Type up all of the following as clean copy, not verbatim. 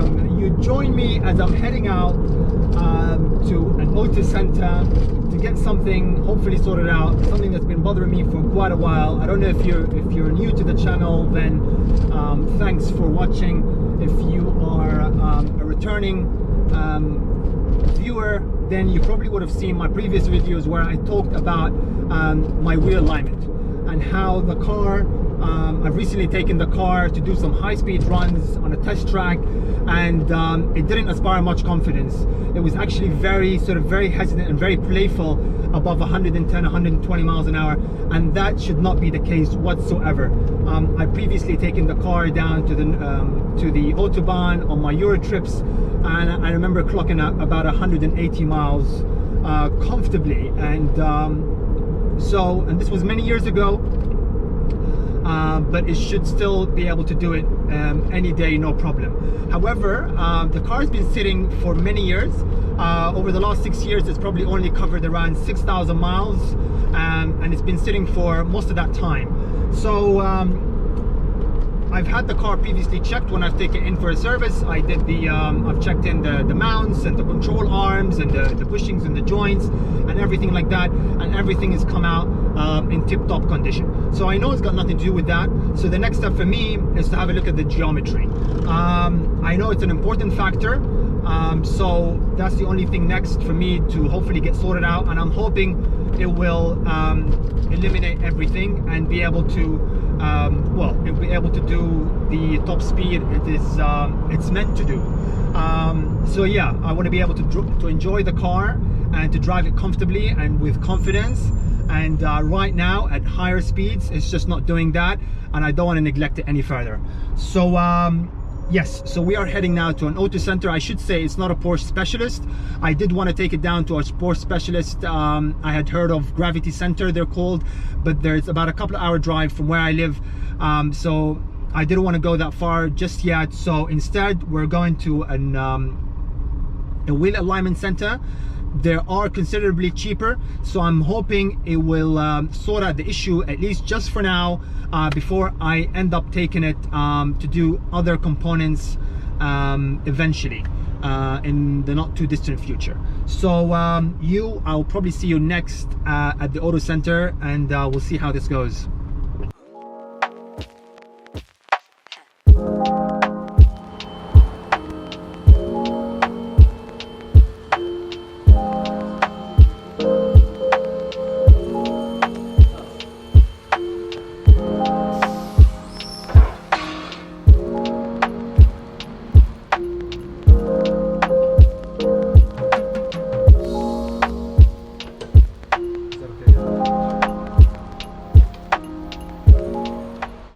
welcome. You join me as I'm heading out to an auto center to get something hopefully sorted out, something that's been bothering me for quite a while. I don't know if you're new to the channel, then thanks for watching. If you are a returning viewer, then you probably would have seen my previous videos where I talked about my wheel alignment and how the car, I've recently taken the car to do some high-speed runs on a test track, and it didn't inspire much confidence. It was actually very hesitant and very playful above 110, 120 miles an hour, and that should not be the case whatsoever. I previously taken the car down to the Autobahn on my Euro trips, and I remember clocking at about 180 miles comfortably, and this was many years ago, but it should still be able to do it any day, no problem. However, the car has been sitting for many years. Over the last 6 years, it's probably only covered around 6,000 miles, and it's been sitting for most of that time. So I've had the car previously checked when I've taken it in for a service. I did I've checked in the mounts and the control arms and the bushings and the joints and everything like that, and everything has come out in tip-top condition. So I know it's got nothing to do with that. So the next step for me is to have a look at the geometry. I know it's an important factor, so that's the only thing next for me to hopefully get sorted out, and I'm hoping it will eliminate everything and be able to it'll be able to do the top speed it's meant to do. So yeah, I want to be able to enjoy the car and to drive it comfortably and with confidence, and right now at higher speeds it's just not doing that, and I don't want to neglect it any further. So yes, so we are heading now to an auto center. I should say it's not a Porsche specialist. I did want to take it down to a Porsche specialist. I had heard of Gravity Center, they're called, but there's about a couple of hour drive from where I live. So I didn't want to go that far just yet. So instead, we're going to a wheel alignment center. They are considerably cheaper, so I'm hoping it will sort out the issue, at least just for now, before I end up taking it to do other components eventually in the not too distant future. So I'll probably see you next at the auto center, and we'll see how this goes.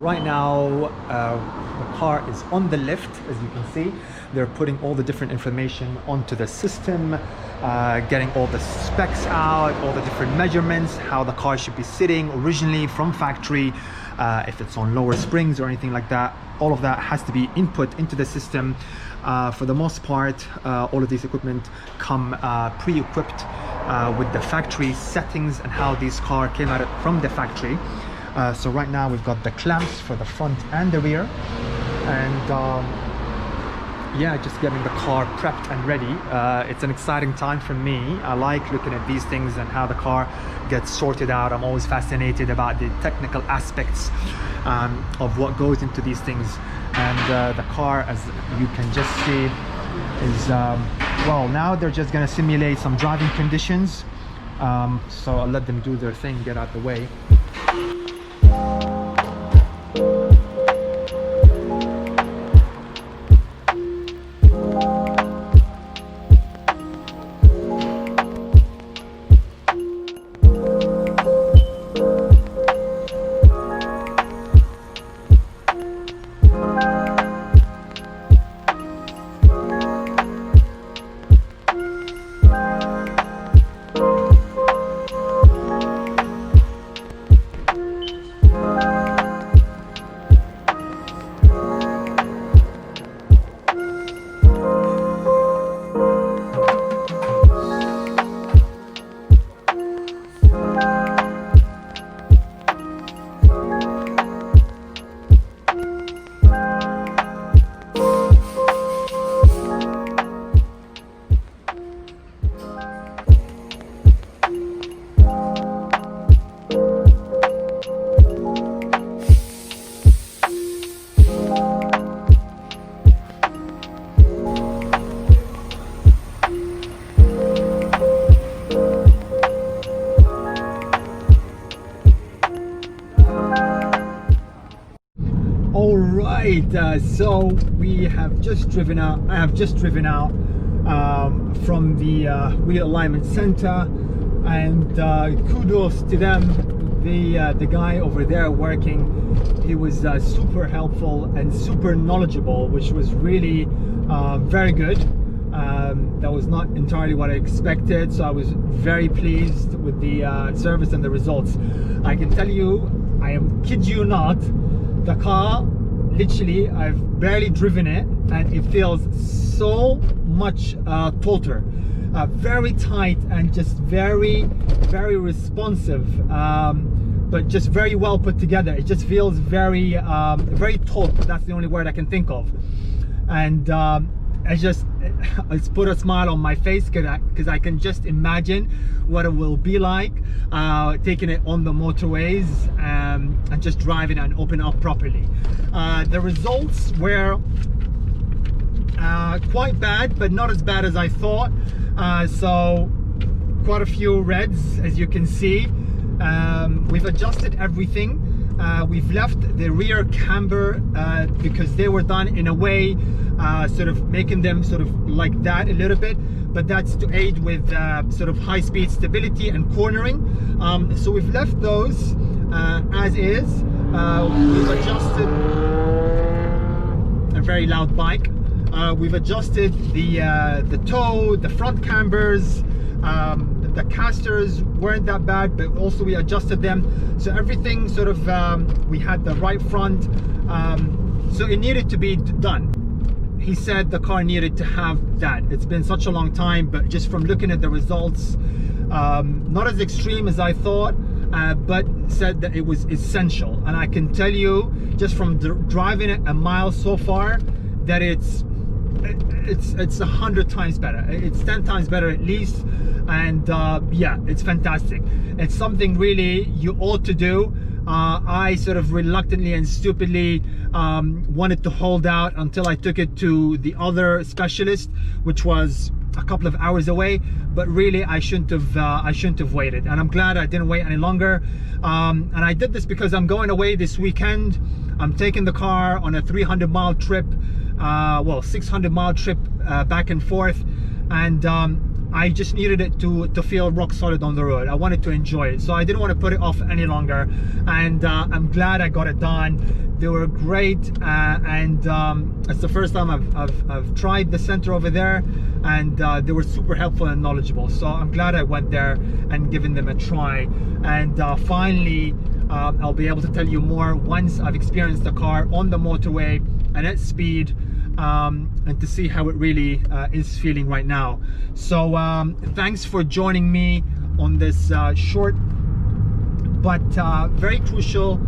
Right now, the car is on the lift, as you can see. They're putting all the different information onto the system, getting all the specs out, all the different measurements, how the car should be sitting originally from factory, if it's on lower springs or anything like that. All of that has to be input into the system. For the most part, all of these equipment come pre-equipped with the factory settings and how this car came out from the factory. So right now we've got the clamps for the front and the rear, and yeah, just getting the car prepped and ready. It's an exciting time for me. I like looking at these things and how the car gets sorted out. I'm always fascinated about the technical aspects of what goes into these things, and the car, as you can just see, is well, now they're just going to simulate some driving conditions, so I'll let them do their thing, get out the way. right, so we have just driven out. I have just driven out from the wheel alignment center, and kudos to them. The guy over there working, he was super helpful and super knowledgeable, which was really very good. That was not entirely what I expected, so I was very pleased with the service and the results. I can tell you, kid you not, the car, literally, I've barely driven it, and it feels so much tauter, very tight and just very responsive, but just very well put together. It just feels very taut. That's the only word I can think of, and it's put a smile on my face because I can just imagine what it will be like taking it on the motorways and just driving and open up properly. The results were quite bad, but not as bad as I thought. So quite a few reds, as you can see. We've adjusted everything. We've left the rear camber because they were done in a way sort of making them sort of like that a little bit, but that's to aid with sort of high-speed stability and cornering. So we've left those as is. We've adjusted a very loud bike. We've adjusted the toe, the front cambers. The casters weren't that bad, but also we adjusted them, so everything sort of we had the right front, so it needed to be done. He said the car needed to have that. It's been such a long time, but just from looking at the results, not as extreme as I thought, but said that it was essential. And I can tell you just from driving it a mile so far that it's 100 times better. It's 10 times better at least. And yeah, it's fantastic. It's something really you ought to do. I sort of reluctantly and stupidly wanted to hold out until I took it to the other specialist, which was a couple of hours away, but really I shouldn't have waited, and I'm glad I didn't wait any longer. And I did this because I'm going away this weekend. I'm taking the car on a 300-mile trip, well, 600-mile trip back and forth, and I just needed it to feel rock solid on the road. I wanted to enjoy it, so I didn't want to put it off any longer, and I'm glad I got it done. They were great, and it's the first time I've tried the center over there, and they were super helpful and knowledgeable, so I'm glad I went there and given them a try. And finally I'll be able to tell you more once I've experienced the car on the motorway and at speed, and to see how it really is feeling right now. So thanks for joining me on this short but very crucial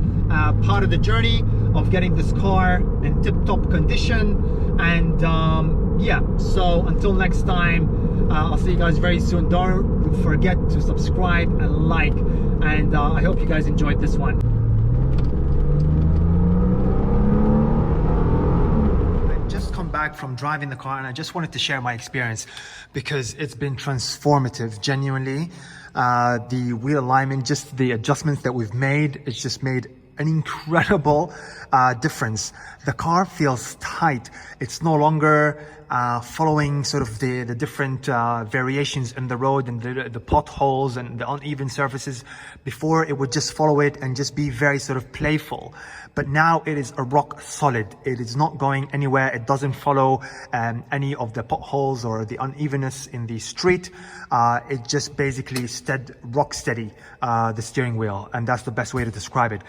part of the journey of getting this car in tip-top condition. And yeah, so until next time, I'll see you guys very soon. Don't forget to subscribe and like, and I hope you guys enjoyed this one. Come back from driving the car, and I just wanted to share my experience because it's been transformative, genuinely. The wheel alignment, just the adjustments that we've made, it's just made an incredible difference. The car feels tight. It's no longer following sort of the different variations in the road and the potholes and the uneven surfaces. Before, it would just follow it and just be very sort of playful. But now it is a rock solid. It is not going anywhere. It doesn't follow any of the potholes or the unevenness in the street. It just basically rock steady, the steering wheel, and that's the best way to describe it.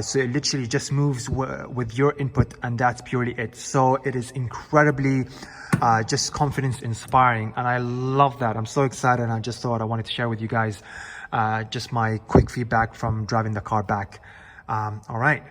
So it literally just moves with your input, and that's purely it. So it is incredibly just confidence inspiring, and I love that. I'm so excited, and I just thought I wanted to share with you guys just my quick feedback from driving the car back. All right.